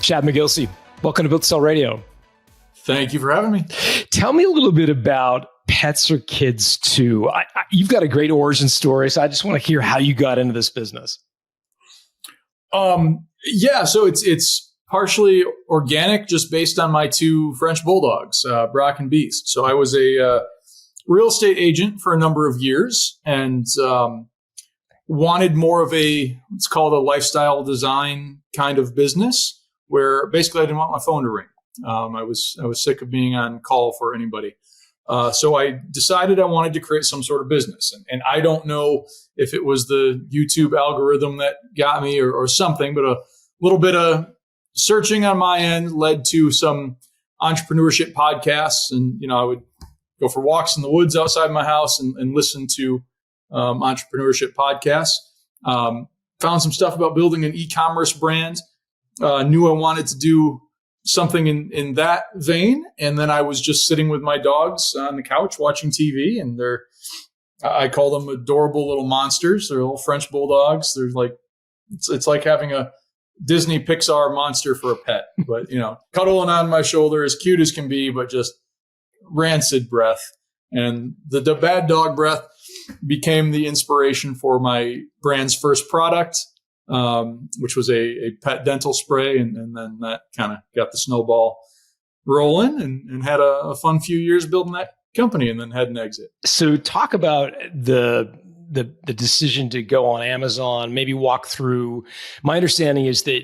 Chad Maghielse, welcome to Built to Sell Radio. Thank you for having me. Tell me a little bit about Pets Are Kids Too. You've got a great origin story, so I just want to hear how you got into this business. So it's partially organic, just based on my two French bulldogs, Brock and Beast. So I was a real estate agent for a number of years and wanted more of it's called a lifestyle design kind of business, where basically I didn't want my phone to ring. I was sick of being on call for anybody. So I decided I wanted to create some sort of business. And I don't know if it was the YouTube algorithm that got me or something, but a little bit of searching on my end led to some entrepreneurship podcasts. And, I would go for walks in the woods outside my house and listen to entrepreneurship podcasts. Found some stuff about building an e-commerce brand. Knew I wanted to do something in that vein. And then I was just sitting with my dogs on the couch watching TV, and I call them adorable little monsters. They're little French bulldogs. They're like, it's like having a Disney Pixar monster for a pet, but cuddling on my shoulder, as cute as can be, but just rancid breath. And the bad dog breath became the inspiration for my brand's first product, which was a pet dental spray. And then that kind of got the snowball rolling and had a fun few years building that company, and then had an exit. So talk about the decision to go on Amazon, maybe walk through. My understanding is that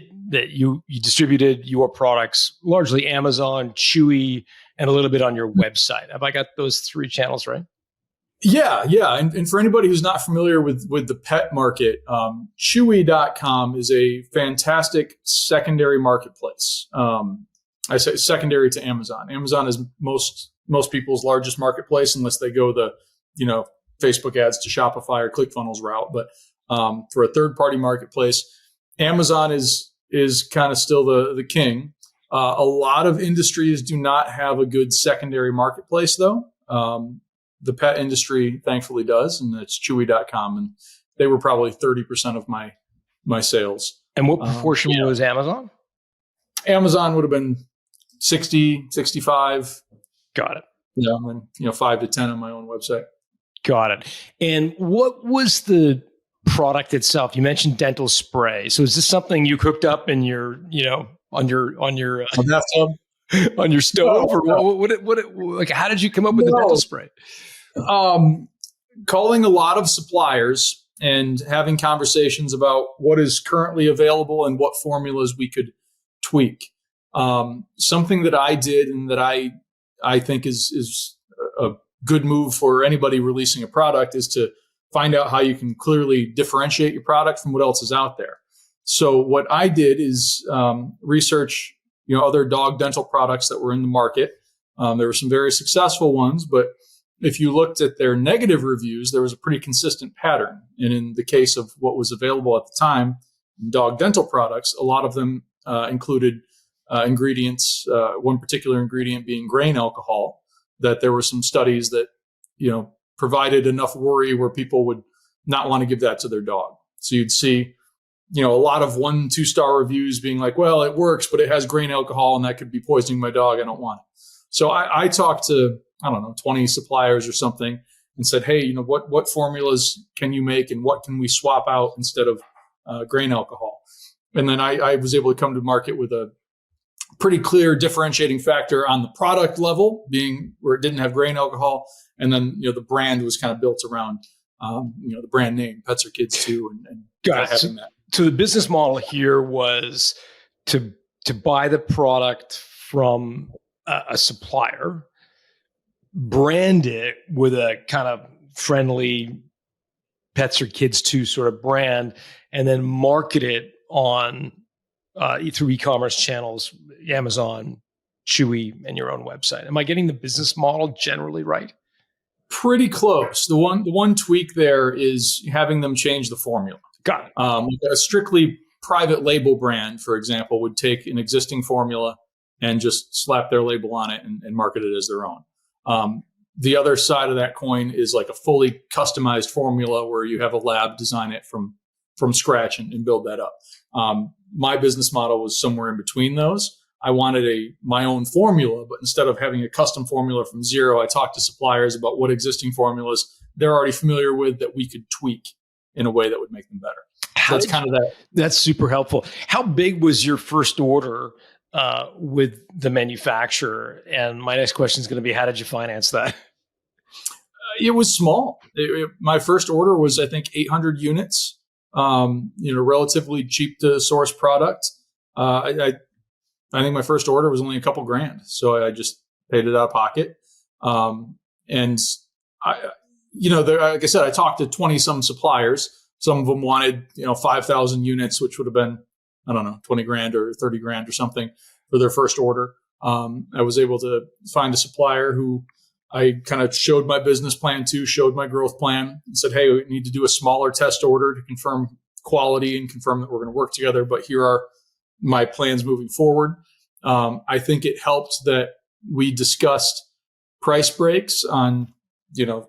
you distributed your products largely Amazon, Chewy, and a little bit on your website. Have I got those three channels right? Yeah. And for anybody who's not familiar with the pet market, Chewy.com is a fantastic secondary marketplace. I say secondary to Amazon. Amazon is most people's largest marketplace, unless they go the, Facebook ads to Shopify or ClickFunnels route. But for a third-party marketplace, Amazon is kind of still the king. A lot of industries do not have a good secondary marketplace, though. The pet industry thankfully does, and it's Chewy.com, and they were probably 30% of my sales. And what proportion was Amazon? Amazon would have been 60, 65. Got it. And 5 to 10 on my own website. Got it. And what was the product itself? You mentioned dental spray. So is this something you cooked up in your, on your on your stove, or what? How did you come up with the dental spray? Calling a lot of suppliers and having conversations about what is currently available and what formulas we could tweak. Something that I did and that I think is a good move for anybody releasing a product is to find out how you can clearly differentiate your product from what else is out there. So what I did is research, other dog dental products that were in the market. There were some very successful ones, but if you looked at their negative reviews, there was a pretty consistent pattern. And in the case of what was available at the time, dog dental products, a lot of them included ingredients, one particular ingredient being grain alcohol, that there were some studies that, provided enough worry where people would not want to give that to their dog. So you'd see, a lot of 1-2 star reviews being like, well, it works, but it has grain alcohol and that could be poisoning my dog. I don't want it. So I talked to, 20 suppliers or something and said, hey, what formulas can you make and what can we swap out instead of grain alcohol? And then I was able to come to market with a pretty clear differentiating factor on the product level, being where it didn't have grain alcohol. And then, the brand was kind of built around, the brand name, Pets Are Kids Too, and having that. So the business model here was to buy the product from a supplier, brand it with a kind of friendly Pets Are Kids Too sort of brand, and then market it on through e-commerce channels, Amazon, Chewy, and your own website. Am I getting the business model generally right? Pretty close. The one tweak there is having them change the formula. Got it. A strictly private label brand, for example, would take an existing formula and just slap their label on it and market it as their own. The other side of that coin is like a fully customized formula where you have a lab design it from scratch and build that up. my business model was somewhere in between those. I wanted my own formula, but instead of having a custom formula from zero, I talked to suppliers about what existing formulas they're already familiar with that we could tweak in a way that would make them better. So that's kind of that. That's super helpful. How big was your first order with the manufacturer? And my next question is going to be, how did you finance that? It was small. My first order was, I think, 800 units. Relatively cheap to source product. I think my first order was only a couple grand, so I just paid it out of pocket. And like I said, I talked to 20 some suppliers. Some of them wanted, 5,000 units, which would have been, I don't know, 20 grand or 30 grand or something for their first order. I was able to find a supplier who I kind of showed my business plan to, showed my growth plan, and said, hey, we need to do a smaller test order to confirm quality and confirm that we're going to work together. But here are my plans moving forward. I think it helped that we discussed price breaks on,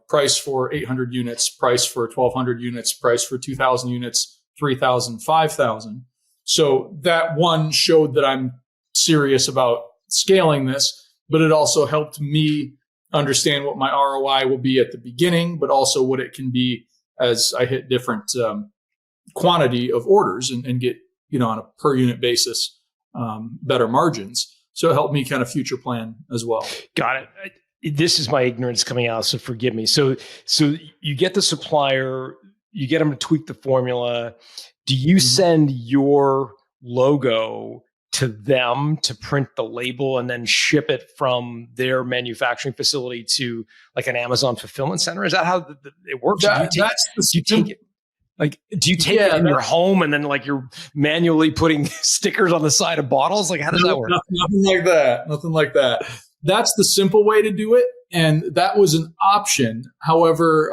price for 800 units, price for 1,200 units, price for 2,000 units, 3,000, 5,000. So that one showed that I'm serious about scaling this, but it also helped me understand what my ROI will be at the beginning, but also what it can be as I hit different quantity of orders and get, on a per unit basis, better margins. So it helped me kind of future plan as well. Got it. This is my ignorance coming out, so forgive me. So you get the supplier, you get them to tweak the formula. Do you send your logo to them to print the label and then ship it from their manufacturing facility to like an Amazon fulfillment center? Is that how it works? Do you take it in your home and then like you're manually putting stickers on the side of bottles? Like, how does that work? Nothing like that. That's the simple way to do it. And that was an option. However,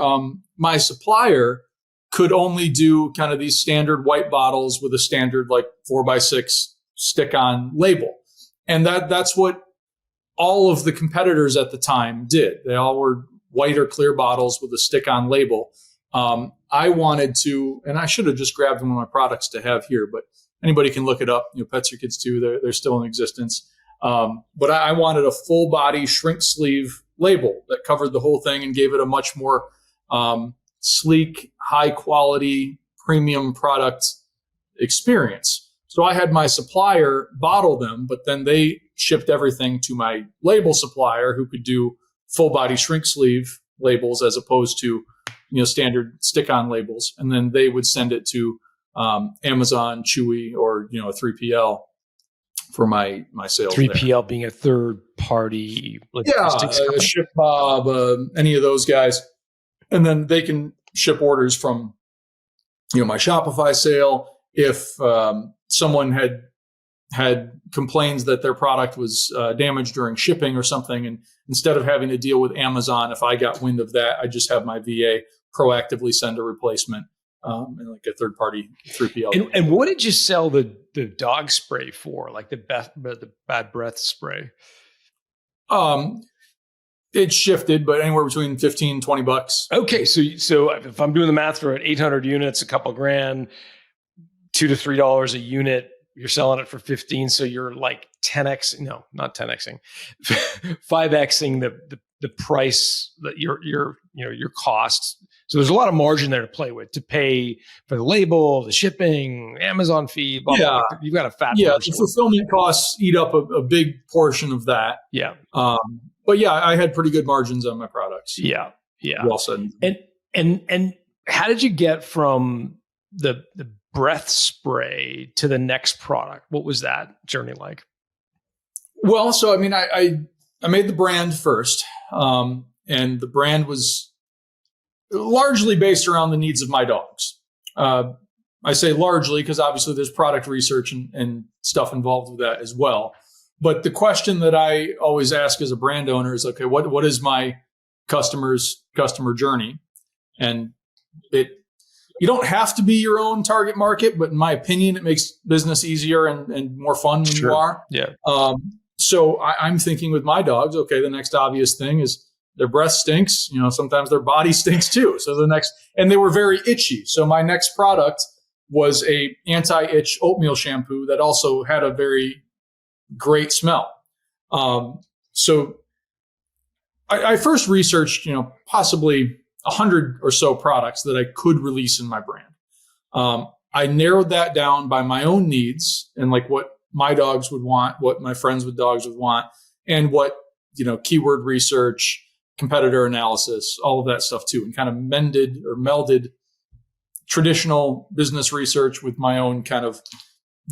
my supplier could only do kind of these standard white bottles with a standard like 4x6 stick-on label. And that's what all of the competitors at the time did. They all were white or clear bottles with a stick-on label. I wanted to, and I should have just grabbed one of my products to have here, but anybody can look it up. Pets Are Kids Too, they're still in existence. But I wanted a full body shrink sleeve label that covered the whole thing and gave it a much more sleek, high quality, premium product experience. So I had my supplier bottle them, but then they shipped everything to my label supplier who could do full body shrink sleeve labels as opposed to, standard stick-on labels. And then they would send it to Amazon, Chewy, or, a 3PL for my sales. 3PL being a third party logistics company. ShipBob, any of those guys. And then they can ship orders from, my Shopify sale. If someone had complains that their product was damaged during shipping or something, and instead of having to deal with Amazon, if I got wind of that, I just have my VA proactively send a replacement and like a third party 3PL. And what did you sell the dog spray for? Like the bad breath spray? It shifted, but anywhere between $15, $20. Okay, so if I'm doing the math for 800 units, a couple grand, $2 to $3 a unit, you're selling it for 15. So you're like 10x, no, not 10xing, 5xing the price that your costs. So there's a lot of margin there to play with, to pay for the label, the shipping, Amazon fee, blah, blah, blah. You've got a fat margin. The fulfillment costs eat up a big portion of that. Yeah. But yeah, I had pretty good margins on my products. Yeah. Well said. And how did you get from the breath spray to the next product? What was that journey like? Well, so I mean, I made the brand first, and the brand was largely based around the needs of my dogs. I say largely because obviously there's product research and stuff involved with that as well. But the question that I always ask as a brand owner is, okay, what is my customer journey? And you don't have to be your own target market, but in my opinion, it makes business easier and more fun when you are. Yeah. So I'm thinking with my dogs, okay, the next obvious thing is their breath stinks. Sometimes their body stinks too. So and they were very itchy. So my next product was a anti-itch oatmeal shampoo that also had a very great smell. So I first researched, possibly 100 or so products that I could release in my brand. I narrowed that down by my own needs and like what my dogs would want, what my friends with dogs would want, and what, keyword research, competitor analysis, all of that stuff too, and kind of melded traditional business research with my own kind of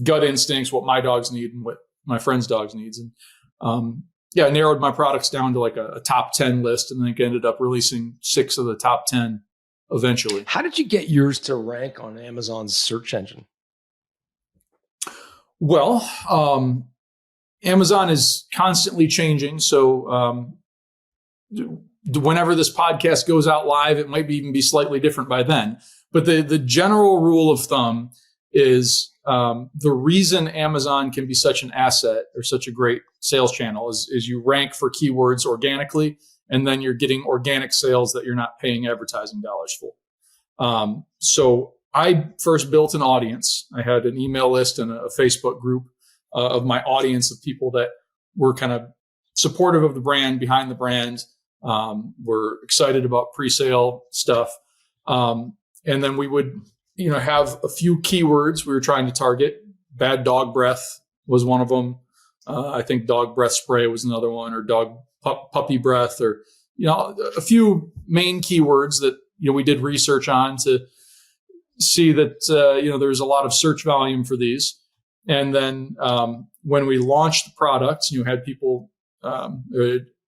gut instincts, what my dogs need and what my friends' dogs needs. And I narrowed my products down to like a top 10 list, and then ended up releasing 6 of the top 10 eventually. How did you get yours to rank on Amazon's search engine? Well, Amazon is constantly changing. So whenever this podcast goes out live, it might even be slightly different by then. But the general rule of thumb is the reason Amazon can be such an asset or such a great sales channel is you rank for keywords organically, and then you're getting organic sales that you're not paying advertising dollars for. So I first built an audience. I had an email list and a Facebook group of my audience of people that were kind of supportive of the brand, behind the brand, were excited about pre-sale stuff. And then we would, have a few keywords we were trying to target. Bad dog breath was one of them. I think dog breath spray was another one, or dog puppy breath, or, a few main keywords that, we did research on to see that, there's a lot of search volume for these. And then when we launched the product, had people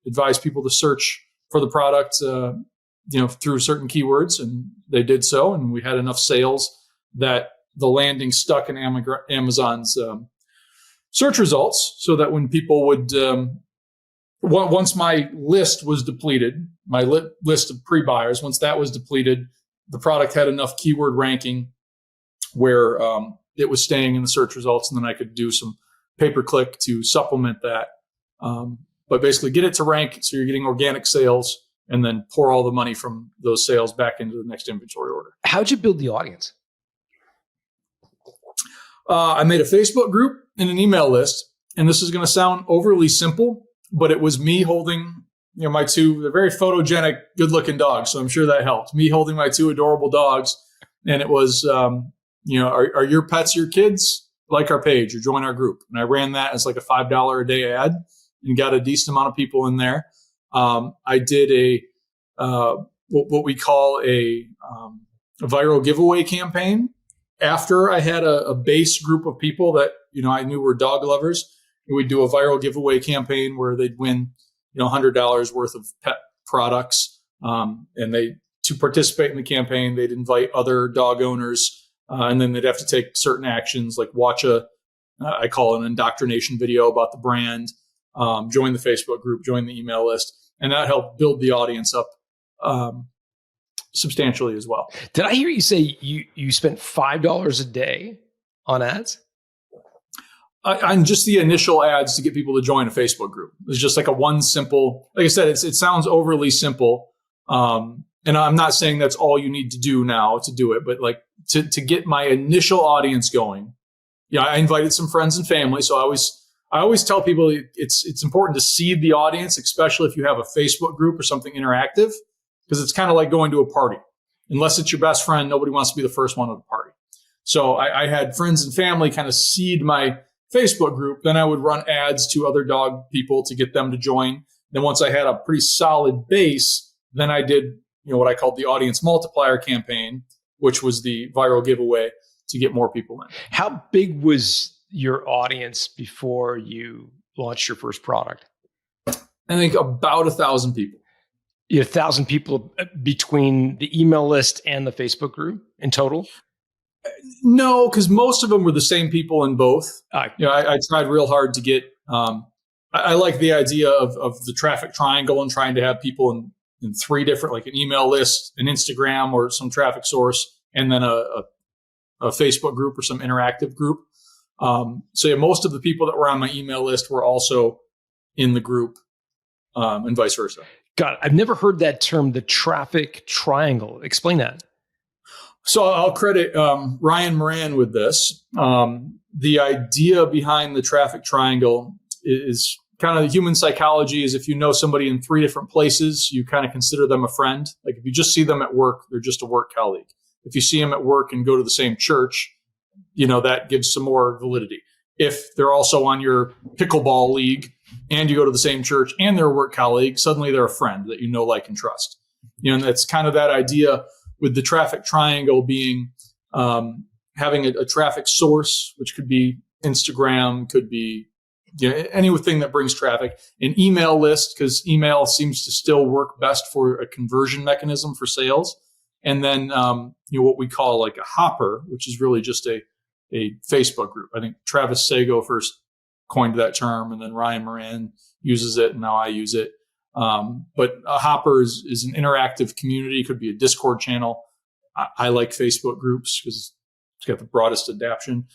advise people to search for the product, through certain keywords, and they did so. And we had enough sales that the landing stuck in Amazon's search results, so that when people would, once my list was depleted, my list of pre-buyers, once that was depleted, the product had enough keyword ranking where it was staying in the search results, and then I could do some pay-per-click to supplement that. But basically get it to rank so you're getting organic sales, and then pour all the money from those sales back into the next inventory order. How'd you build the audience? I made a Facebook group and an email list, and this is going to sound overly simple, but it was me holding, my they're very photogenic, good-looking dogs, so I'm sure that helped. Me holding my 2 adorable dogs, and it was, are your pets your kids? Like our page or join our group. And I ran that as like a $5 a day ad and got a decent amount of people in there. I did what we call a viral giveaway campaign after I had a base group of people that, I knew were dog lovers. We'd do a viral giveaway campaign where they'd win, $100 worth of pet products. And to participate in the campaign, they'd invite other dog owners, and then they'd have to take certain actions, like watch I call it an indoctrination video about the brand, join the Facebook group, join the email list. And that helped build the audience up substantially as well. Did I hear you say you spent $5 a day on ads? On just the initial ads to get people to join a Facebook group. It's just like one simple, like I said, it sounds overly simple. And I'm not saying that's all you need to do now to do it, but like to get my initial audience going. I invited some friends and family. So I always tell people it's important to seed the audience, especially if you have a Facebook group or something interactive, because it's kind of like going to a party. Unless it's your best friend, nobody wants to be the first one at the party. So I had friends and family kind of seed my Facebook group. Then I would run ads to other dog people to get them to join. Then once I had a pretty solid base, then I did what I called the audience multiplier campaign, which was the viral giveaway to get more people in. How big was your audience before you launched your first product? I think about 1,000 people. You had 1,000 people between the email list and the Facebook group in total? No, because most of them were the same people in both. I tried real hard to get. I like the idea of the traffic triangle and trying to have people in 3 different, like an email list, an Instagram, or some traffic source, and then a Facebook group or some interactive group. So most of the people that were on my email list were also in the group, and vice versa. Got it. I've never heard that term, the traffic triangle. Explain that. So I'll credit Ryan Moran with this. The idea behind the traffic triangle is kind of the human psychology is if you know somebody in 3 different places, you kind of consider them a friend. Like if you just see them at work, they're just a work colleague. If you see them at work and go to the same church, that gives some more validity. If they're also on your pickleball league and you go to the same church and they're a work colleague, suddenly they're a friend that you know, like, and trust. And that's kind of that idea with the traffic triangle being having a traffic source, which could be Instagram, could be anything that brings traffic, an email list, because email seems to still work best for a conversion mechanism for sales. And then what we call like a hopper, which is really just a Facebook group. I think Travis Sago first coined that term, and then Ryan Moran uses it, and now I use it. But a hopper is an interactive community. It could be a Discord channel. I like Facebook groups because it's got the broadest adoption.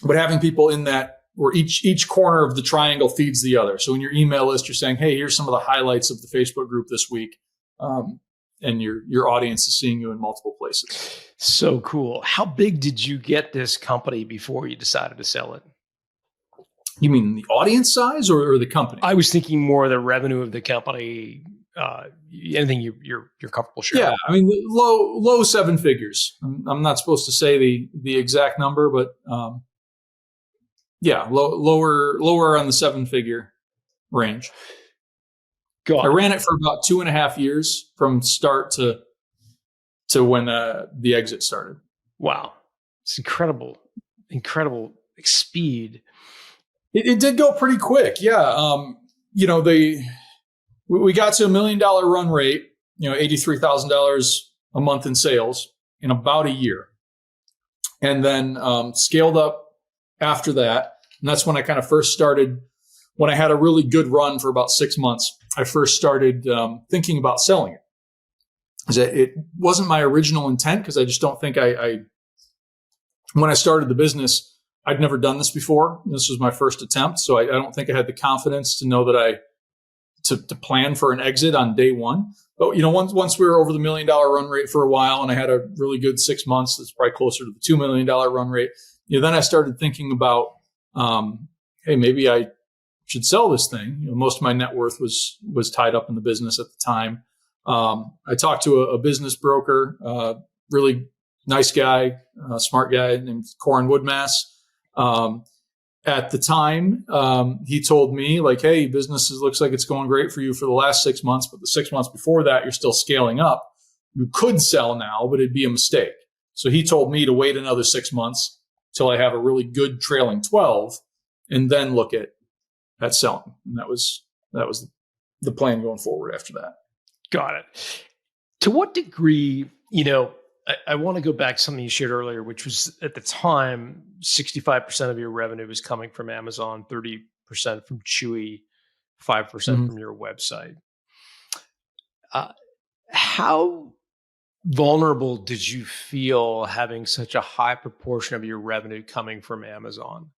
But having people in that where each corner of the triangle feeds the other. So in your email list, you're saying, hey, here's some of the highlights of the Facebook group this week. And your audience is seeing you in multiple places. So cool. How big did you get this company before you decided to sell it? You mean the audience size or the company? I was thinking more of the revenue of the company. Anything you're comfortable sharing? Yeah, I mean low 7 figures. I'm not supposed to say the exact number, but lower on the 7-figure range. I ran it for about 2.5 years from start to when the exit started. Wow, it's incredible speed. It did go pretty quick. Yeah. We got to $1 million run rate, $83,000 a month in sales in about a year. And then scaled up after that. And that's when I kind of first started, when I had a really good run for about 6 months, I first started thinking about selling it. It wasn't my original intent because I just don't think when I started the business, I'd never done this before. This was my first attempt. So I don't think I had the confidence to know that to plan for an exit on day one. But, once we were over the $1 million run rate for a while and I had a really good 6 months, that's probably closer to the $2 million run rate. Then I started thinking about, hey, maybe I should sell this thing. Most of my net worth was tied up in the business at the time. I talked to a business broker, really nice guy, smart guy named Corin Woodmass. At the time, he told me like, hey, business looks like it's going great for you for the last 6 months, but the 6 months before that, you're still scaling up. You could sell now, but it'd be a mistake. So he told me to wait another 6 months till I have a really good trailing 12 and then look at selling. And that was the plan going forward after that. Got it. To what degree, I want to go back to something you shared earlier, which was at the time, 65% of your revenue was coming from Amazon, 30% from Chewy, 5% from your website. How vulnerable did you feel having such a high proportion of your revenue coming from Amazon?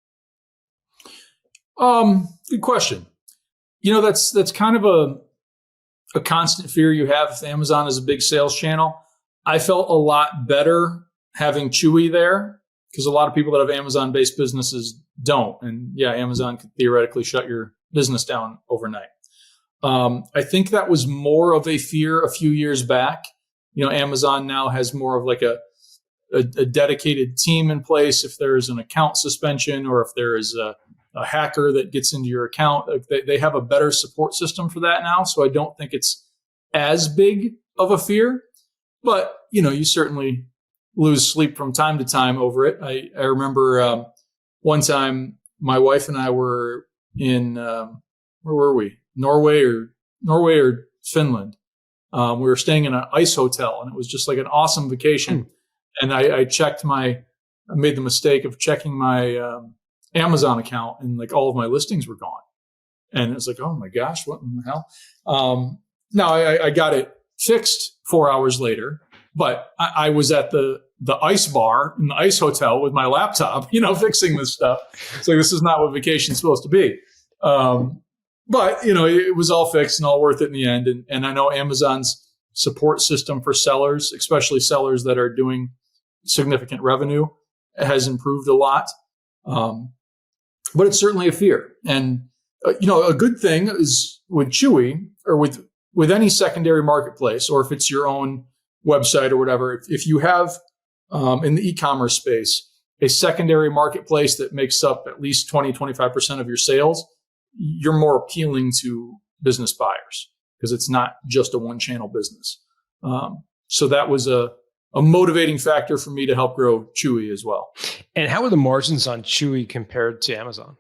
Good question. That's kind of a constant fear you have if Amazon is a big sales channel. I felt a lot better having Chewy there because a lot of people that have Amazon-based businesses don't. And yeah, Amazon could theoretically shut your business down overnight. I think that was more of a fear a few years back. Amazon now has more of like a dedicated team in place. If there is an account suspension or if there is a hacker that gets into your account, they have a better support system for that now. So I don't think it's as big of a fear. But, you certainly lose sleep from time to time over it. I remember one time my wife and I were in, where were we? Norway or Finland. We were staying in an ice hotel and it was just like an awesome vacation. And I made the mistake of checking my Amazon account and like all of my listings were gone. And it was like, oh my gosh, what in the hell? Now I got it fixed 4 hours later, but I was at the ice bar in the ice hotel with my laptop, fixing this stuff. So this is not what vacation's supposed to be. But it was all fixed and all worth it in the end. And I know Amazon's support system for sellers, especially sellers that are doing significant revenue, has improved a lot. But it's certainly a fear. And, a good thing is with Chewy or with any secondary marketplace, or if it's your own website or whatever, if you have in the e-commerce space a secondary marketplace that makes up at least 20, 25% of your sales, you're more appealing to business buyers because it's not just a one-channel business. So that was a motivating factor for me to help grow Chewy as well. And how are the margins on Chewy compared to Amazon?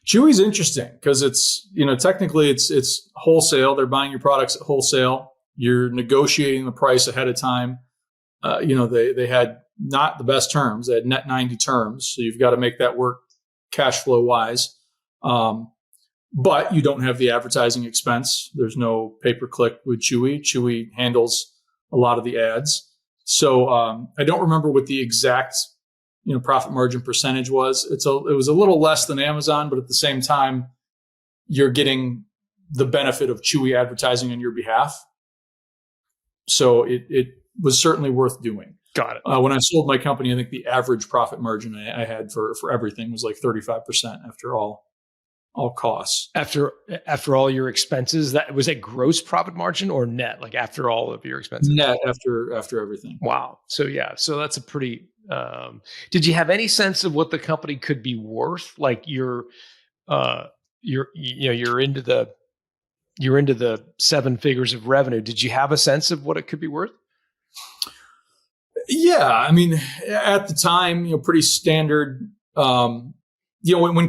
Chewy's interesting because it's, technically it's wholesale. They're buying your products at wholesale. You're negotiating the price ahead of time. They had not the best terms. They had net 90 terms. So you've got to make that work cash flow wise. But you don't have the advertising expense. There's no pay-per-click with Chewy. Chewy handles a lot of the ads. So I don't remember what the exact profit margin percentage was. It was a little less than Amazon, but at the same time, you're getting the benefit of Chewy advertising on your behalf. So it was certainly worth doing. Got it. When I sold my company, I think the average profit margin I had for everything was like 35% after all costs. After all your expenses, that was a gross profit margin or net, like after all of your expenses? Net after everything. Wow. So that's a pretty, did you have any sense of what the company could be worth? Like you're into the seven figures of revenue. Did you have a sense of what it could be worth? Yeah. I mean, at the time, pretty standard, when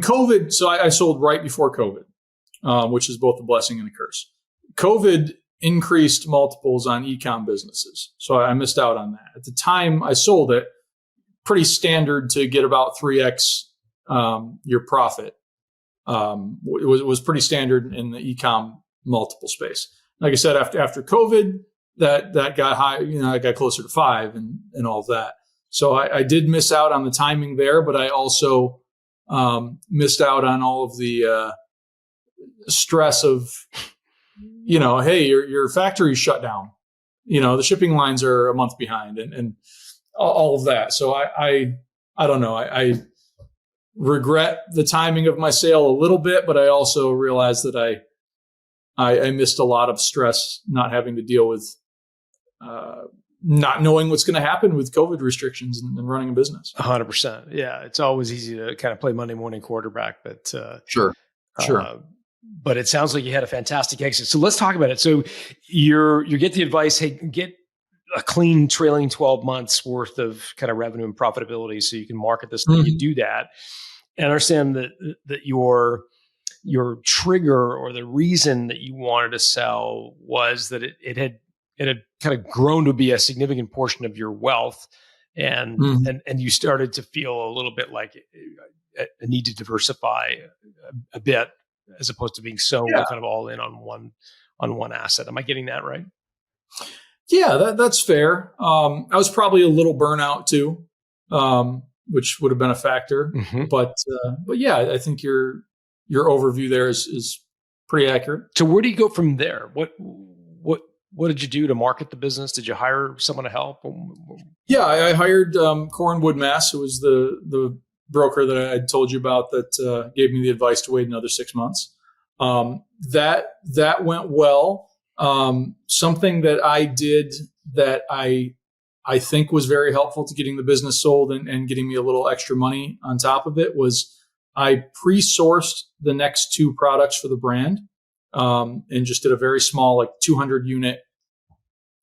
COVID, so I sold right before COVID, which is both a blessing and a curse. COVID increased multiples on e-com businesses. So I missed out on that. At the time I sold it, pretty standard to get about 3x your profit. It was pretty standard in the e-com multiple space. Like I said, after COVID, that got high, I got closer to 5 and all of that. So I did miss out on the timing there, but I also missed out on all of the stress of, hey, your factory's shut down. The shipping lines are a month behind and all of that. So I don't know. I regret the timing of my sale a little bit, but I also realized that I missed a lot of stress not having to deal with not knowing what's going to happen with COVID restrictions and running a business. 100%. Yeah. It's always easy to kind of play Monday morning quarterback, but sure. But it sounds like you had a fantastic exit. So let's talk about it. So you get the advice, hey, get a clean trailing 12 months worth of kind of revenue and profitability so you can market this thing. You do that and understand that your trigger or the reason that you wanted to sell was that it had kind of grown to be a significant portion of your wealth, and you started to feel a little bit like a need to diversify a bit as opposed to being so kind of all in on one asset. Am I getting that right? Yeah, that's fair. I was probably a little burnout too, which would have been a factor. But yeah, I think your overview there is pretty accurate. So where do you go from there? What did you do to market the business? Did you hire someone to help? Yeah, I hired Corin Woodmass, who was the broker that I told you about that gave me the advice to wait another 6 months. That went well. Something that I did that I think was very helpful to getting the business sold and getting me a little extra money on top of it was I pre-sourced the next 2 products for the brand. And just did a very small, 200 unit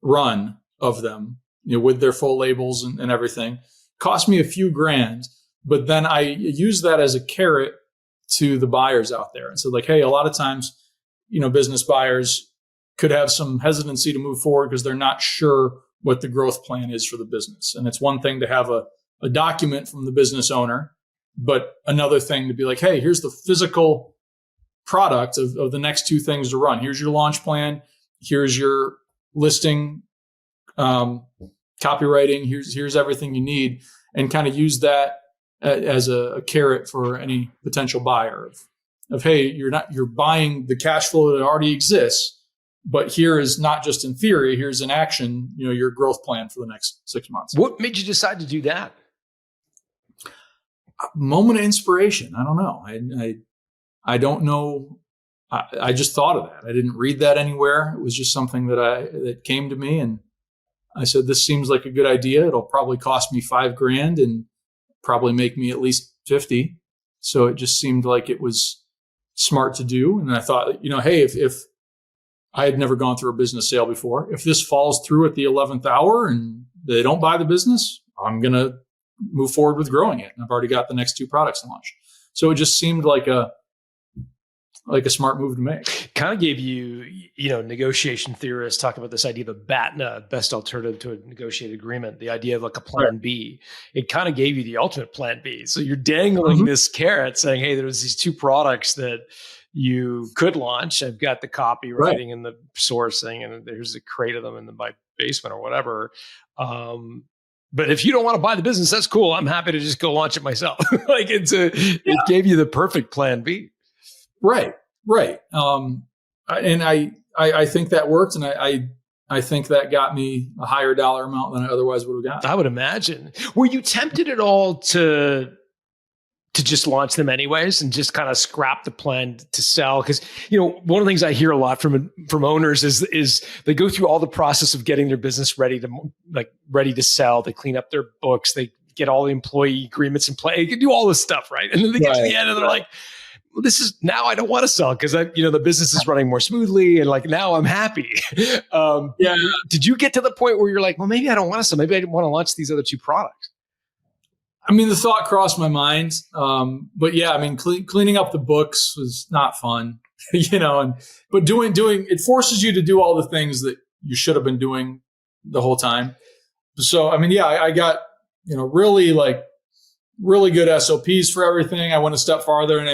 run of them, with their full labels and everything. Cost me a few grand, but then I used that as a carrot to the buyers out there and said, hey, a lot of times, business buyers could have some hesitancy to move forward because they're not sure what the growth plan is for the business. And it's one thing to have a document from the business owner, but another thing to be like, hey, here's the physical product of the next 2 things to run. Here's your launch plan. Here's your listing, copywriting. Here's everything you need, and kind of use that as a carrot for any potential buyer of hey, you're buying the cash flow that already exists, But here is not just in theory, here's in action, your growth plan for the next 6 months. What made you decide to do that? Moment of inspiration. I don't know. I don't know. I just thought of that. I didn't read that anywhere. It was just something that came to me, and I said, this seems like a good idea. It'll probably cost me $5,000 and probably make me at least 50. So it just seemed like it was smart to do. And I thought, hey, if I had never gone through a business sale before, if this falls through at the 11th hour and they don't buy the business, I'm going to move forward with growing it. And I've already got the next 2 products launched. So it just seemed like a smart move to make. Kind of gave you, negotiation theorists talk about this idea of a BATNA, best alternative to a negotiated agreement, the idea of like a plan B. It kind of gave you the ultimate plan B. So you're dangling this carrot saying, hey, there's these 2 products that you could launch. I've got the copywriting and the sourcing, and there's a crate of them in my basement or whatever. But if you don't want to buy the business, that's cool. I'm happy to just go launch it myself. It gave you the perfect plan B. Right. And I think that worked. And I think that got me a higher dollar amount than I otherwise would have gotten. I would imagine. Were you tempted at all to just launch them anyways and just kind of scrap the plan to sell? Because, one of the things I hear a lot from owners is they go through all the process of getting their business ready to sell. They clean up their books. They get all the employee agreements in place. They can do all this stuff, right? And then they get to the end and they're like, well, this is now I don't want to sell because the business is running more smoothly and now I'm happy. Did you get to the point where you're like, well, maybe I don't want to sell. Maybe I want to launch these other 2 products? I mean, the thought crossed my mind. But yeah, I mean, cleaning up the books was not fun, but doing it forces you to do all the things that you should have been doing the whole time. So, I mean, yeah, I got, really good SOPs for everything. I went a step farther and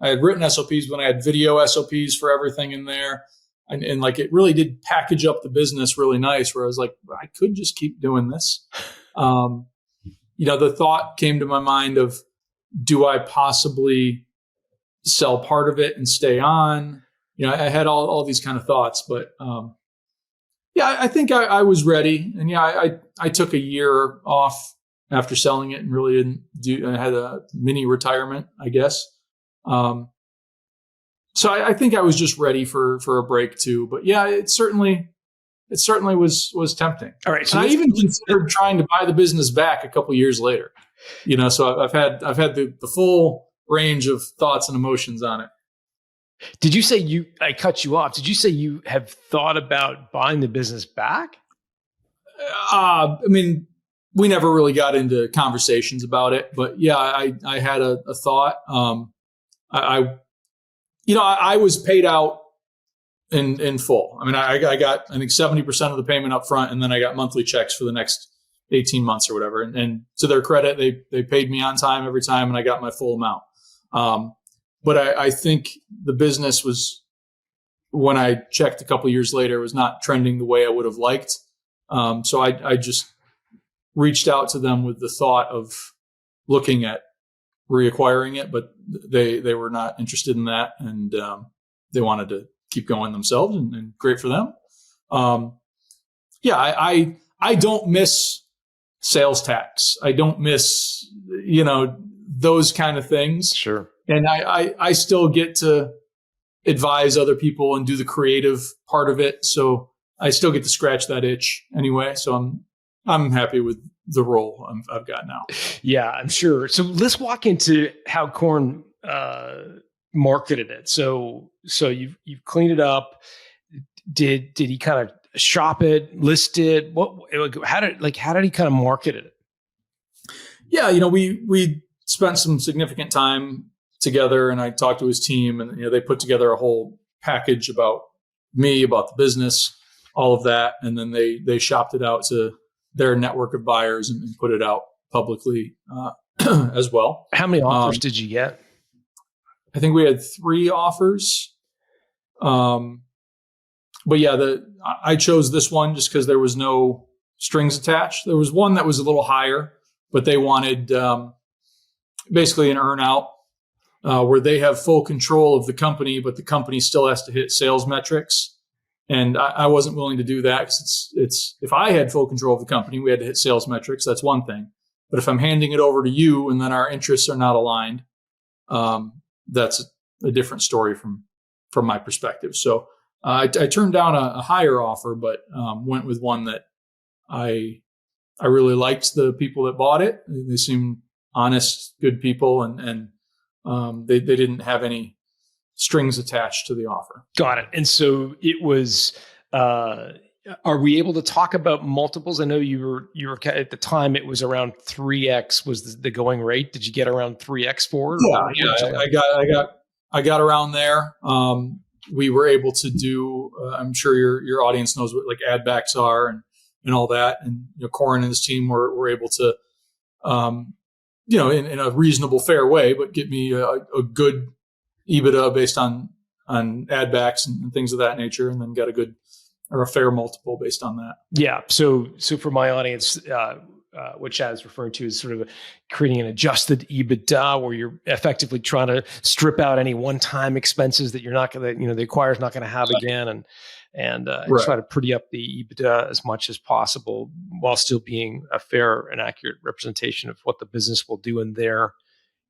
I had written SOPs when I had video SOPs for everything in there. And it really did package up the business really nice where I was like, I could just keep doing this. The thought came to my mind of, do I possibly sell part of it and stay on? I had all these kind of thoughts, but I think I was ready. And I took a year off after selling it and really I had a mini retirement, I guess. So I think I was just ready for a break too. But yeah, it certainly was tempting. All right. So I even considered trying to buy the business back a couple years later. So I've had the full range of thoughts and emotions on it. Did you say I cut you off. Did you say you have thought about buying the business back? I mean, we never really got into conversations about it, but yeah, I had a thought. I was paid out in full. I mean, I got, I think 70% of the payment up front, and then I got monthly checks for the next 18 months or whatever. And to their credit, they paid me on time every time, and I got my full amount. But I think the business was, when I checked a couple of years later, was not trending the way I would have liked. So I just reached out to them with the thought of looking at reacquiring it, but they were not interested in that, and they wanted to keep going themselves, and great for them. I don't miss sales tax. I don't miss, those kind of things. Sure. And I still get to advise other people and do the creative part of it. So I still get to scratch that itch anyway. So I'm happy with the role I've got now. Yeah, I'm sure. So let's walk into how Korn marketed it. So you've cleaned it up. Did he kind of shop it, list it? How did he kind of market it? Yeah, we spent some significant time together, and I talked to his team, and they put together a whole package about me, about the business, all of that, and then they shopped it out to their network of buyers and put it out publicly as well. How many offers did you get? I think we had 3 offers. But yeah, I chose this one just because there was no strings attached. There was one that was a little higher, but they wanted basically an earn out where they have full control of the company, but the company still has to hit sales metrics. And I wasn't willing to do that because it's if I had full control of the company, we had to hit sales metrics. That's one thing. But if I'm handing it over to you and then our interests are not aligned, that's a different story from my perspective. So I turned down a higher offer, but went with one that I really liked the people that bought it. They seemed honest, good people, and they didn't have any strings attached to the offer. Got it. And so it was, are we able to talk about multiples? I know you were at the time it was around 3x was the going rate. Did you get around 3x for it? Yeah. I got around there. We were able to do, I'm sure your audience knows what like add backs are and all that. And Corin and his team were able to, in a reasonable, fair way, but get me a good EBITDA based on add backs and things of that nature, and then got a fair multiple based on that. Yeah. So for my audience, what Chad is referring to is sort of creating an adjusted EBITDA where you're effectively trying to strip out any one-time expenses that you're not going to, the acquirer's not going to have again, and right. Try to pretty up the EBITDA as much as possible while still being a fair and accurate representation of what the business will do in their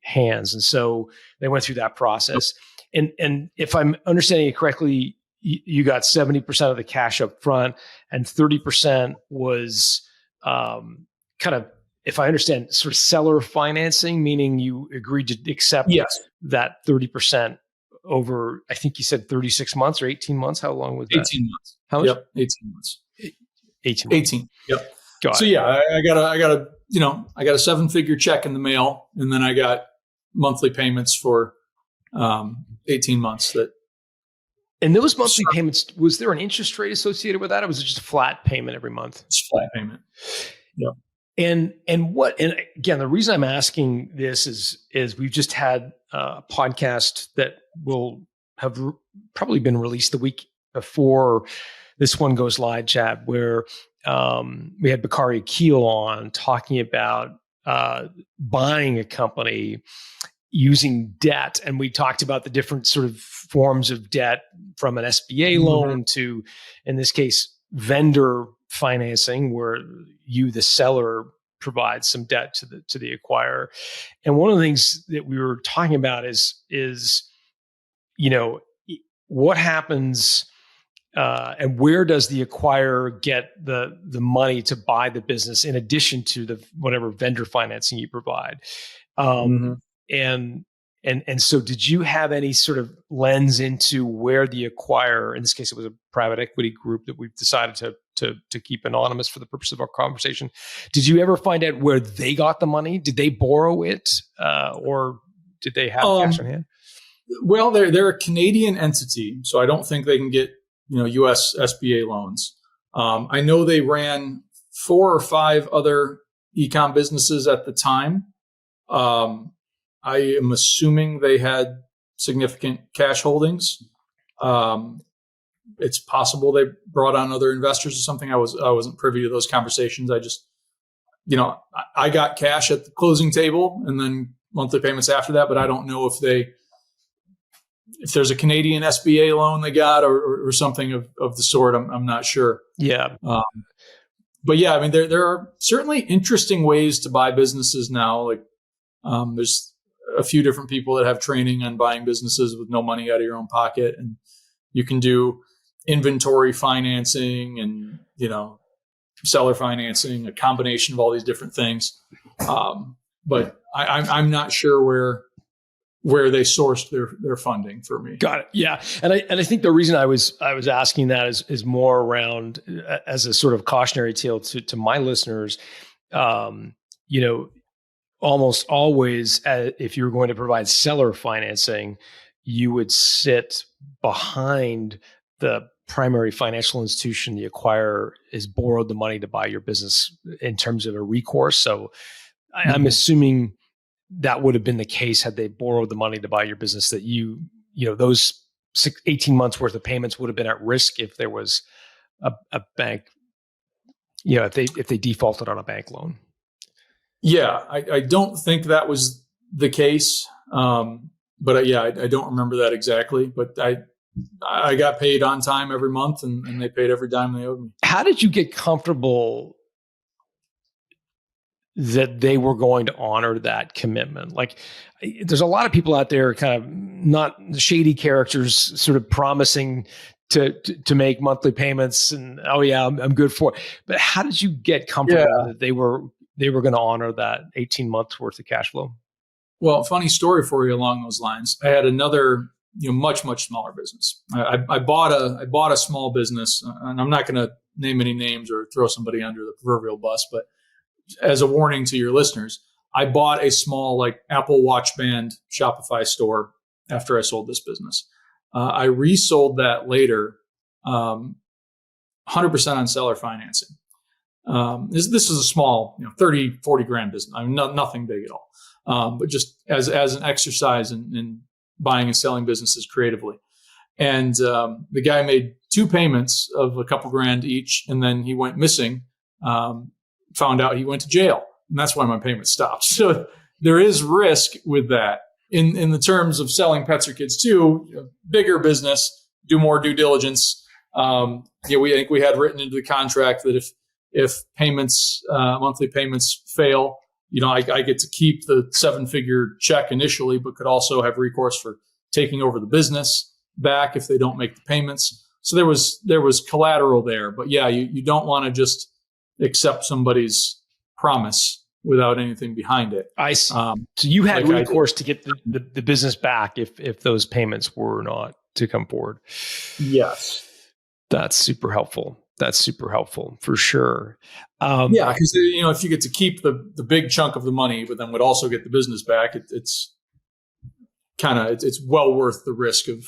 hands. And so they went through that process. And if I'm understanding it correctly, you got 70% of the cash up front and 30% was kind of, if I understand, sort of seller financing, meaning you agreed to accept that 30% over, I think you said 36 months or 18 months. How long was that? 18 months. How much? Yep, 18 months. 18 months. 18. Yep. So yeah, I got a 7-figure check in the mail, and then I got monthly payments for 18 months. And those monthly payments, was there an interest rate associated with that, or was it just a flat payment every month? It's flat payment. Yeah. And again, the reason I'm asking this is we've just had a podcast that will have probably been released the week before this one goes live, Chad, where we had Bakari Akil on talking about buying a company using debt. And we talked about the different sort of forms of debt, from an SBA loan to, in this case, vendor financing, where you, the seller, provide some debt to the acquirer. And one of the things that we were talking about is what happens and where does the acquirer get the money to buy the business in addition to the whatever vendor financing you provide. And so did you have any sort of lens into where the acquirer, in this case it was a private equity group that we've decided to keep anonymous for the purpose of our conversation, did you ever find out where they got the money? Did they borrow it or did they have cash on hand? Well, they're a Canadian entity, so I don't think they can get U.S. SBA loans. I know they ran 4 or 5 other e-com businesses at the time. I am assuming they had significant cash holdings. It's possible they brought on other investors or something. I wasn't privy to those conversations. I just, I got cash at the closing table and then monthly payments after that. But I don't know if there's a Canadian SBA loan they got or something of the sort. I'm not sure. Yeah. But yeah, I mean, there are certainly interesting ways to buy businesses now. Like there's a few different people that have training on buying businesses with no money out of your own pocket, and you can do inventory financing and seller financing, a combination of all these different things. But I'm not sure where they sourced their funding for me. Got it. Yeah, and I think the reason I was asking that is more around as a sort of cautionary tale to my listeners. Almost always, if you were going to provide seller financing, you would sit behind the primary financial institution. The acquirer has borrowed the money to buy your business in terms of a recourse. So I'm assuming that would have been the case had they borrowed the money to buy your business, that those 18 months worth of payments would have been at risk if there was a bank, if they defaulted on a bank loan. Yeah, I don't think that was the case. But I don't remember that exactly. But I got paid on time every month, and they paid every dime they owed me. How did you get comfortable that they were going to honor that commitment? Like, there's a lot of people out there, kind of not shady characters, sort of promising to make monthly payments, and oh yeah, I'm good for it. But how did you get comfortable that they were going to honor that 18 months worth of cash flow? Well, funny story for you along those lines. I had another, much smaller business. I bought a small business, and I'm not going to name any names or throw somebody under the proverbial bus, but as a warning to your listeners, I bought a small Apple Watch Band Shopify store after I sold this business. I resold that later, 100% on seller financing. This is a small, 30, 40 grand business. I mean, nothing big at all. But just as an exercise in buying and selling businesses creatively. And the guy made 2 payments of a couple grand each, and then he went missing. Found out he went to jail, and that's why my payment stopped. So there is risk with that. In the terms of selling Pets or Kids too, bigger business, do more due diligence. I think we had written into the contract that if payments, monthly payments fail, I get to keep the 7-figure check initially, but could also have recourse for taking over the business back if they don't make the payments. So there was collateral there, but yeah, you don't want to just accept somebody's promise without anything behind it. I see. So you had recourse to get the business back if those payments were not to come forward. Yes. That's super helpful. That's super helpful for sure. Yeah, because if you get to keep the big chunk of the money, but then would also get the business back, it's well worth the risk of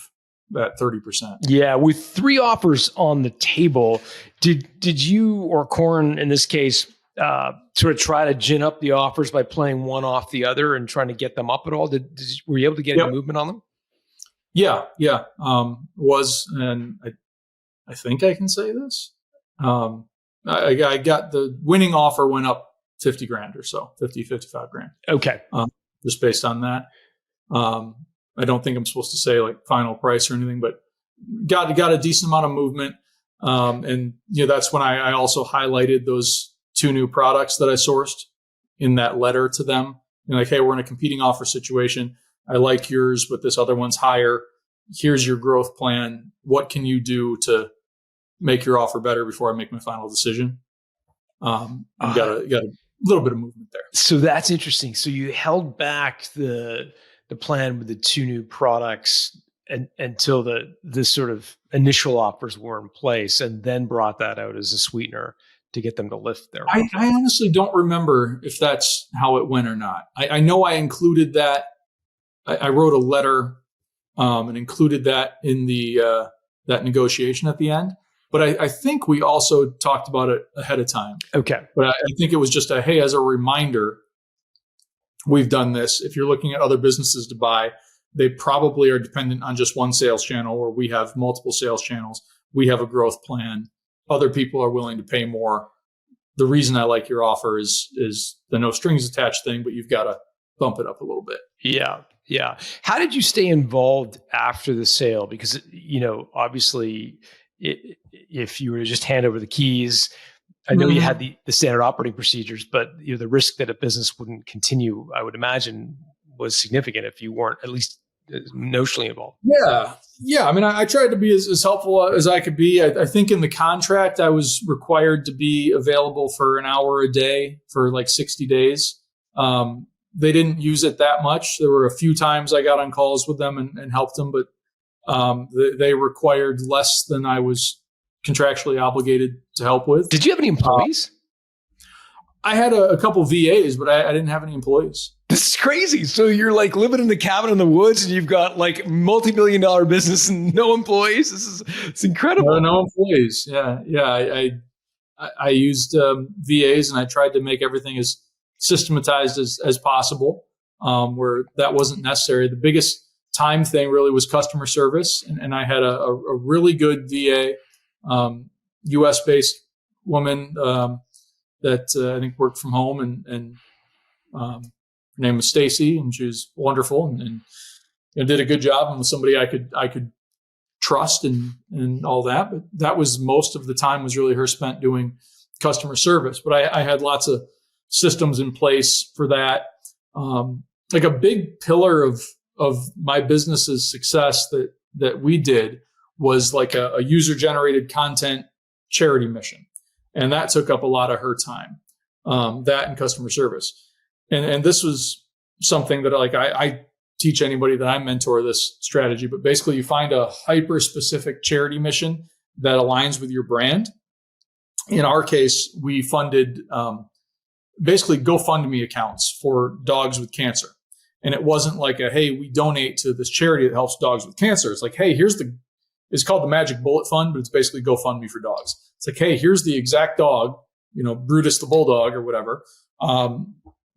that 30%. Yeah, with 3 offers on the table, did you or Corn in this case sort of try to gin up the offers by playing one off the other and trying to get them up at all? Were you able to get any movement on them? Yeah. And I think I can say this. I got the winning offer went up 50 grand or so, 55 grand. Okay. Just based on that. I don't think I'm supposed to say final price or anything, but got a decent amount of movement. And that's when I also highlighted those 2 new products that I sourced in that letter to them. Hey, we're in a competing offer situation. I like yours, but this other one's higher. Here's your growth plan. What can you do to make your offer better before I make my final decision? Got a little bit of movement there. So that's interesting. So you held back the plan with the 2 new products until the sort of initial offers were in place, and then brought that out as a sweetener to get them to lift their offer. I honestly don't remember if that's how it went or not. I know I included that. I wrote a letter and included that in the that negotiation at the end. But I think we also talked about it ahead of time. Okay. But I think it was just hey, as a reminder, we've done this. If you're looking at other businesses to buy, they probably are dependent on just one sales channel, or we have multiple sales channels. We have a growth plan. Other people are willing to pay more. The reason I like your offer is the no strings attached thing, but you've got to bump it up a little bit. Yeah. Yeah. How did you stay involved after the sale? Because, obviously, if you were to just hand over the keys, I know you had the standard operating procedures, but the risk that a business wouldn't continue, I would imagine, was significant if you weren't at least notionally involved. Yeah. I mean, I tried to be as helpful as I could be. I think in the contract, I was required to be available for an hour a day for 60 days. They didn't use it that much. There were a few times I got on calls with them and helped them, but they required less than I was contractually obligated to help with. Did you have any employees? I had a couple VAs, but I didn't have any employees. This is crazy. So you're living in the cabin in the woods, and you've got multi-million-dollar business and no employees. It's incredible. No employees. Yeah. I used VAs, and I tried to make everything as systematized as possible, where that wasn't necessary. The biggest time thing really was customer service, and I had a really good VA, U.S.-based woman that I think worked from home, and her name was Stacy, and she was wonderful, and did a good job, and was somebody I could trust and all that. But that was most of the time was really her spent doing customer service. But I had lots of systems in place for that. Like a big pillar of my business's success that we did was like a user generated content charity mission. And that took up a lot of her time, that and customer service. And this was something that like I teach anybody that I mentor this strategy, but basically you find a hyper specific charity mission that aligns with your brand. In our case, we funded basically GoFundMe accounts for dogs with cancer. And it wasn't like hey, we donate to this charity that helps dogs with cancer. It's like, hey, it's called the Magic Bullet Fund, but it's basically GoFundMe for dogs. It's like, hey, here's the exact dog, Brutus the bulldog or whatever.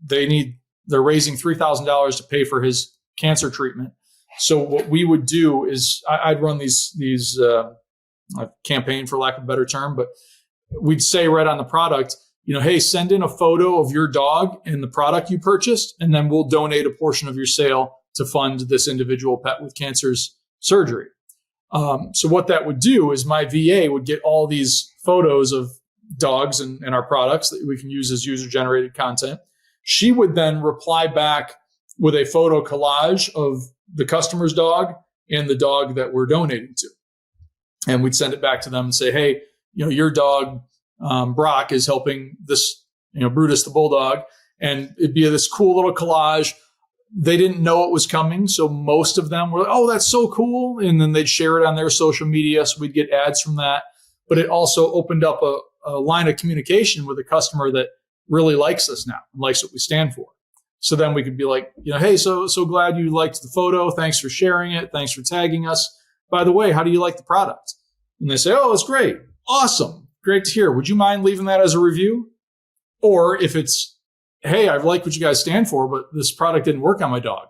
They're raising $3,000 to pay for his cancer treatment. So what we would do is I'd run these campaign, for lack of a better term, but we'd say right on the product, hey, send in a photo of your dog and the product you purchased, and then we'll donate a portion of your sale to fund this individual pet with cancer's surgery. So what that would do is my VA would get all these photos of dogs and our products that we can use as user-generated content. She would then reply back with a photo collage of the customer's dog and the dog that we're donating to. And we'd send it back to them and say, hey, your dog, Brock, is helping this, Brutus the bulldog. And it'd be this cool little collage. They didn't know it was coming. So most of them were like, oh, that's so cool. And then they'd share it on their social media. So we'd get ads from that. But it also opened up a line of communication with a customer that really likes us now and likes what we stand for. So then we could be like, hey, so glad you liked the photo. Thanks for sharing it. Thanks for tagging us. By the way, how do you like the product? And they say, oh, it's great. Awesome. Great to hear. Would you mind leaving that as a review? Or if it's, hey, I like what you guys stand for, but this product didn't work on my dog.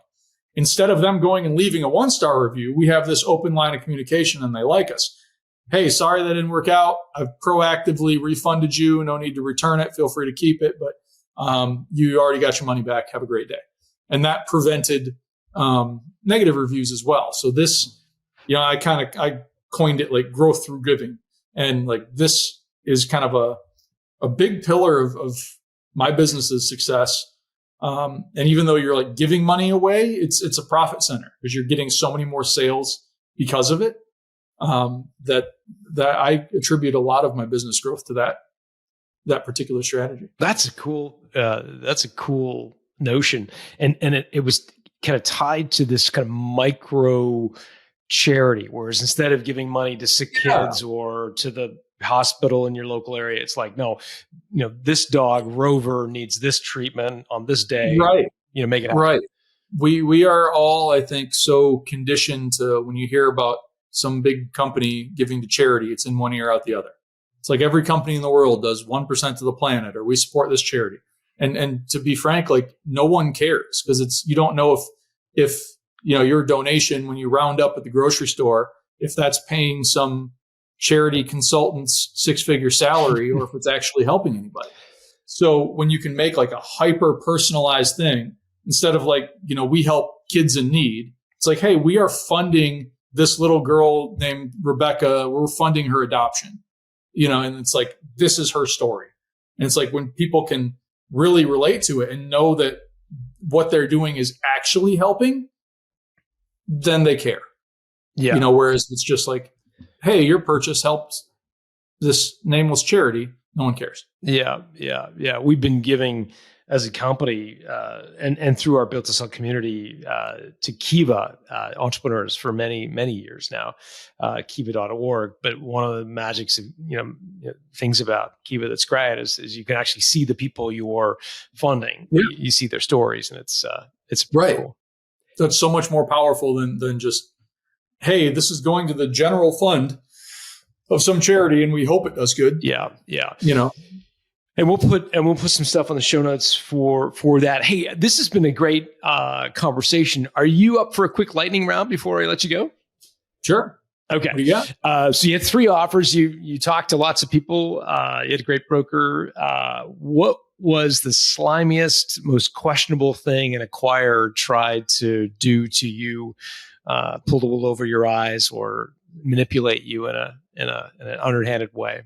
Instead of them going and leaving a 1-star review, we have this open line of communication and they like us. Hey, sorry that didn't work out. I've proactively refunded you. No need to return it. Feel free to keep it, but you already got your money back. Have a great day. And that prevented negative reviews as well. So this, I coined it like growth through giving. And like this is kind of a big pillar of my business's success. And even though you're like giving money away, it's a profit center because you're getting so many more sales because of it. That I attribute a lot of my business growth to that particular strategy. That's a cool notion. And it was kind of tied to this kind of micro charity, whereas instead of giving money to sick kids or to the hospital in your local area, it's like, no, this dog Rover needs this treatment on this day. Right. Make it happen. Right. We are all, I think, so conditioned to when you hear about some big company giving to charity, it's in one ear out the other. It's like every company in the world does 1% to the planet, or we support this charity. And to be frank, like no one cares because you don't know if your donation when you round up at the grocery store, if that's paying some charity consultant's 6-figure salary or if it's actually helping anybody. So when you can make like a hyper personalized thing, instead of like, we help kids in need, it's like, hey, we are funding this little girl named Rebecca. We're funding her adoption, and it's like, this is her story. And it's like when people can really relate to it and know that what they're doing is actually helping, then they care. Yeah. Whereas it's just like, hey, your purchase helps this nameless charity. No one cares. Yeah. We've been giving as a company and through our Built to Sell community to Kiva entrepreneurs for many, many years now, kiva.org. But one of the magics of, things about Kiva that's great is you can actually see the people you're funding. Yeah. You see their stories, and it's right. Cool. So it's so much more powerful than just, hey, this is going to the general fund of some charity and we hope it does good. Yeah. And we'll put some stuff on the show notes for that. Hey, this has been a great conversation. Are you up for a quick lightning round before I let you go? Sure. Okay. What do you got? So you had 3 offers. You talked to lots of people. You had a great broker. What was the slimiest, most questionable thing an acquirer tried to do to you? Pull the wool over your eyes, or manipulate you in an underhanded way?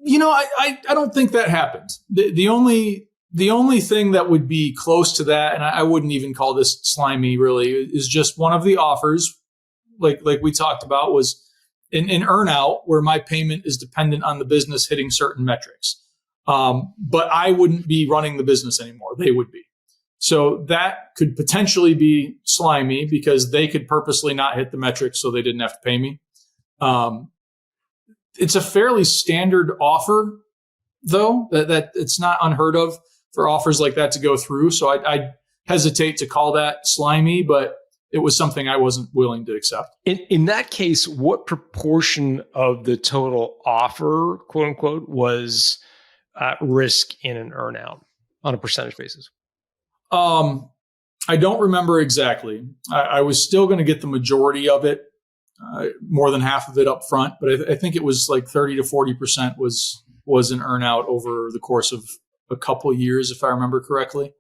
I don't think that happened. The only thing that would be close to that, and I wouldn't even call this slimy really, is just one of the offers, like we talked about, was an earn-out where my payment is dependent on the business hitting certain metrics. But I wouldn't be running the business anymore. They would be. So that could potentially be slimy because they could purposely not hit the metrics so they didn't have to pay me. It's a fairly standard offer, though, that it's not unheard of for offers like that to go through. So I hesitate to call that slimy, but it was something I wasn't willing to accept. In that case, what proportion of the total offer, quote unquote, was risk in an earnout on a percentage basis? I don't remember exactly. I was still going to get the majority of it, more than half of it up front, but I think it was like 30 to 40% was an earnout over the course of a couple of years, if I remember correctly.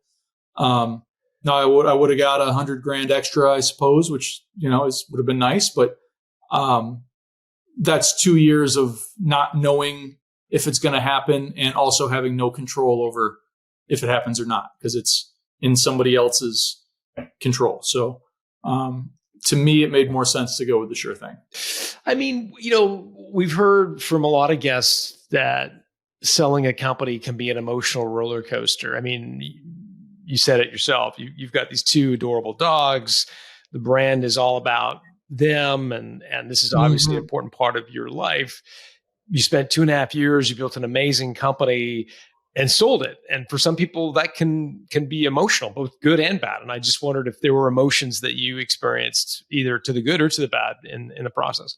Now I would have got $100,000 extra, I suppose, which, would have been nice, but, that's 2 years of not knowing if it's going to happen and also having no control over if it happens or not, because it's in somebody else's control. So, to me, it made more sense to go with the sure thing. I mean, we've heard from a lot of guests that selling a company can be an emotional roller coaster. I mean, you said it yourself. You've got these two adorable dogs. The brand is all about them. And this is obviously an important part of your life. You spent 2.5 years, you built an amazing company and sold it. And for some people that can be emotional, both good and bad. And I just wondered if there were emotions that you experienced either to the good or to the bad in the process.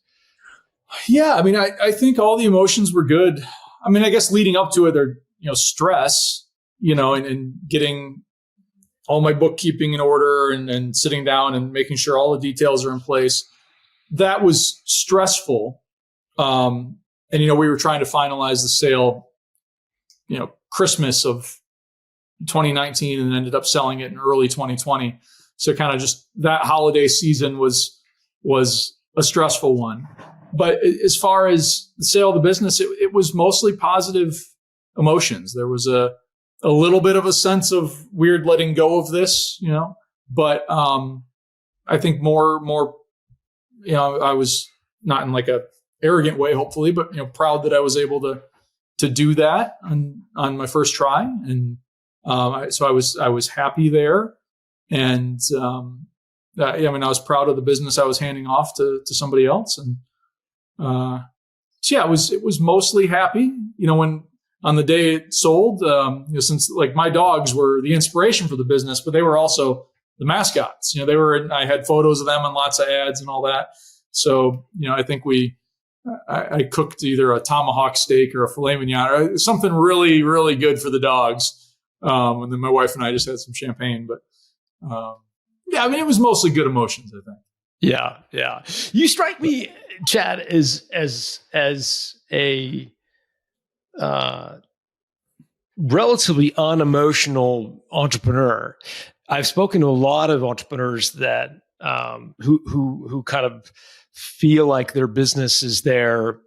Yeah. I mean, I think all the emotions were good. I mean, I guess leading up to it, they're, stress, and getting all my bookkeeping in order and sitting down and making sure all the details are in place. That was stressful. And, we were trying to finalize the sale, Christmas of 2019 and ended up selling it in early 2020. So kind of just that holiday season was a stressful one. But as far as the sale of the business, it was mostly positive emotions. There was a little bit of a sense of weird letting go of this, but I think more, I was not in like a arrogant way, hopefully, but proud that I was able to do that on my first try, and so I was happy there, and I was proud of the business I was handing off to somebody else, and so yeah, it was mostly happy. When on the day it sold, since like my dogs were the inspiration for the business, but they were also the mascots. I had photos of them and lots of ads and all that. So I think I cooked either a tomahawk steak or a filet mignon or something really, really good for the dogs. And then my wife and I just had some champagne, but it was mostly good emotions, I think. Yeah. Yeah. You strike me, Chad, as a relatively unemotional entrepreneur. I've spoken to a lot of entrepreneurs that who kind of feel like their business is their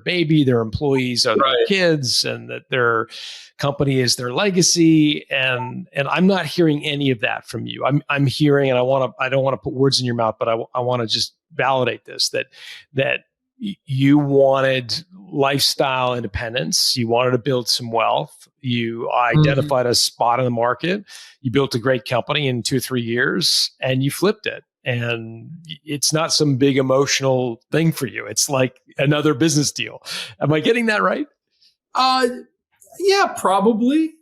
baby, their employees are their kids, and that their company is their legacy. And I'm not hearing any of that from you. I'm hearing, and I don't want to put words in your mouth, but I want to just validate this, that you wanted lifestyle independence. You wanted to build some wealth. You identified a spot in the market. You built a great company in 2 or 3 years, and you flipped it. And it's not some big emotional thing for you. It's like another business deal. Am I getting that right? Yeah, probably.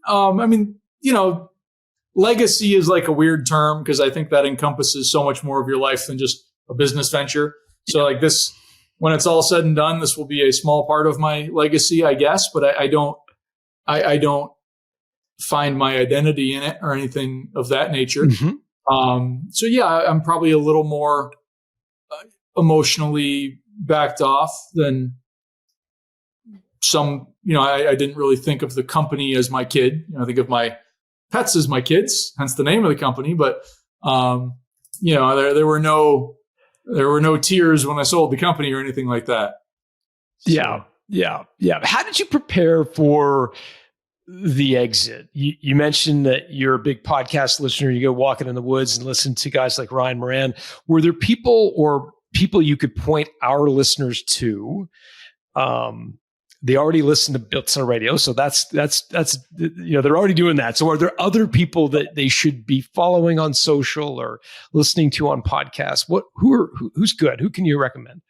Legacy is like a weird term because I think that encompasses so much more of your life than just a business venture. So like this, when it's all said and done, this will be a small part of my legacy, I guess, but I don't find my identity in it or anything of that nature. Mm-hmm. So yeah, I'm probably a little more emotionally backed off than some, I didn't really think of the company as my kid. I think of my pets as my kids, hence the name of the company. But, there were no there were no tears when I sold the company or anything like that. So. Yeah. How did you prepare for the exit? You mentioned that you're a big podcast listener. You go walking in the woods and listen to guys like Ryan Moran. Were there people you could point our listeners to? They already listen to Built Center Radio, so that's they're already doing that. So are there other people that they should be following on social or listening to on podcasts? Who's good? Who can you recommend?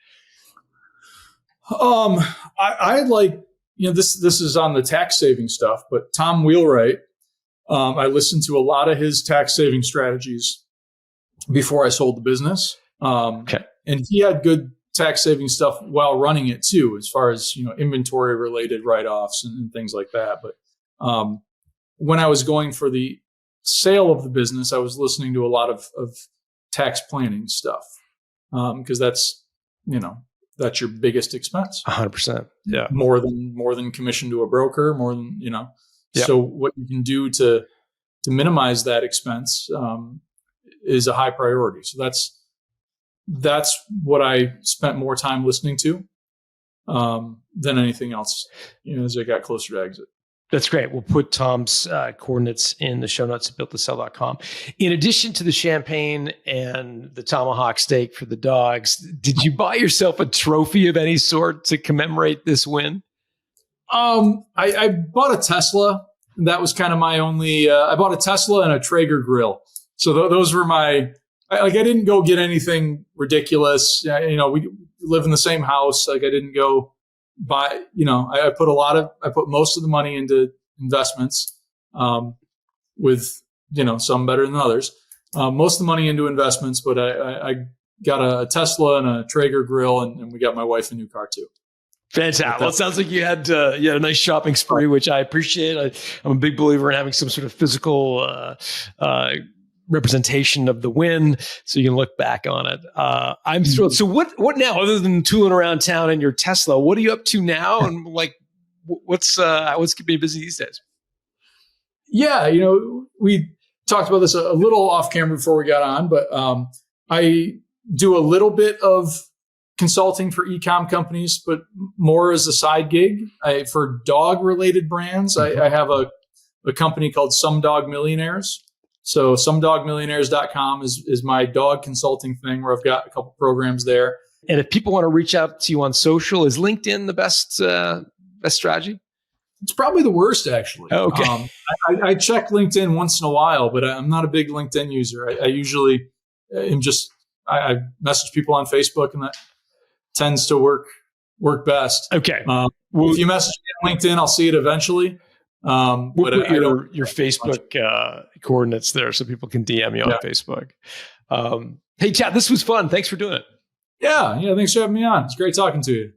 I like, this is on the tax saving stuff, but Tom Wheelwright, I listened to a lot of his tax saving strategies before I sold the business. Okay. And he had good tax saving stuff while running it too, as far as, inventory related write-offs and things like that. But, when I was going for the sale of the business, I was listening to a lot of tax planning stuff. Cause that's your biggest expense. 100%. Yeah. More than commission to a broker, more than, Yep. So what you can do to minimize that expense, is a high priority. So that's what I spent more time listening to, than anything else, as I got closer to exit. That's great. We'll put Tom's coordinates in the show notes at builttosell.com. In addition to the champagne and the tomahawk steak for the dogs, did you buy yourself a trophy of any sort to commemorate this win? I bought a Tesla. That was kind of my only, I bought a Tesla and a Traeger grill. So those were my, I didn't go get anything ridiculous. We live in the same house. I didn't go buy, I put most of the money into investments, with, some better than others, most of the money into investments, but I got a Tesla and a Traeger grill and we got my wife a new car too. Fantastic. Well, it sounds like you had a nice shopping spree, which I appreciate. I'm a big believer in having some sort of physical representation of the win, so you can look back on it. I'm thrilled. So what now, other than tooling around town in your Tesla? What are you up to now? And what's keeping you busy these days? Yeah, we talked about this a little off camera before we got on, but I do a little bit of consulting for e-com companies, but more as a side gig. For dog related brands, I have a company called Some Dog Millionaires. So somedogmillionaires.com is my dog consulting thing, where I've got a couple programs there. And if people want to reach out to you on social, is LinkedIn the best strategy? It's probably the worst, actually. Oh, okay. I check LinkedIn once in a while, but I'm not a big LinkedIn user. I usually am I message people on Facebook, and that tends to work best. Okay. If you message me on LinkedIn, I'll see it eventually. We'll put your Facebook coordinates there so people can DM you on Facebook. Hey, Chad, this was fun. Thanks for doing it. Yeah. Thanks for having me on. It's great talking to you.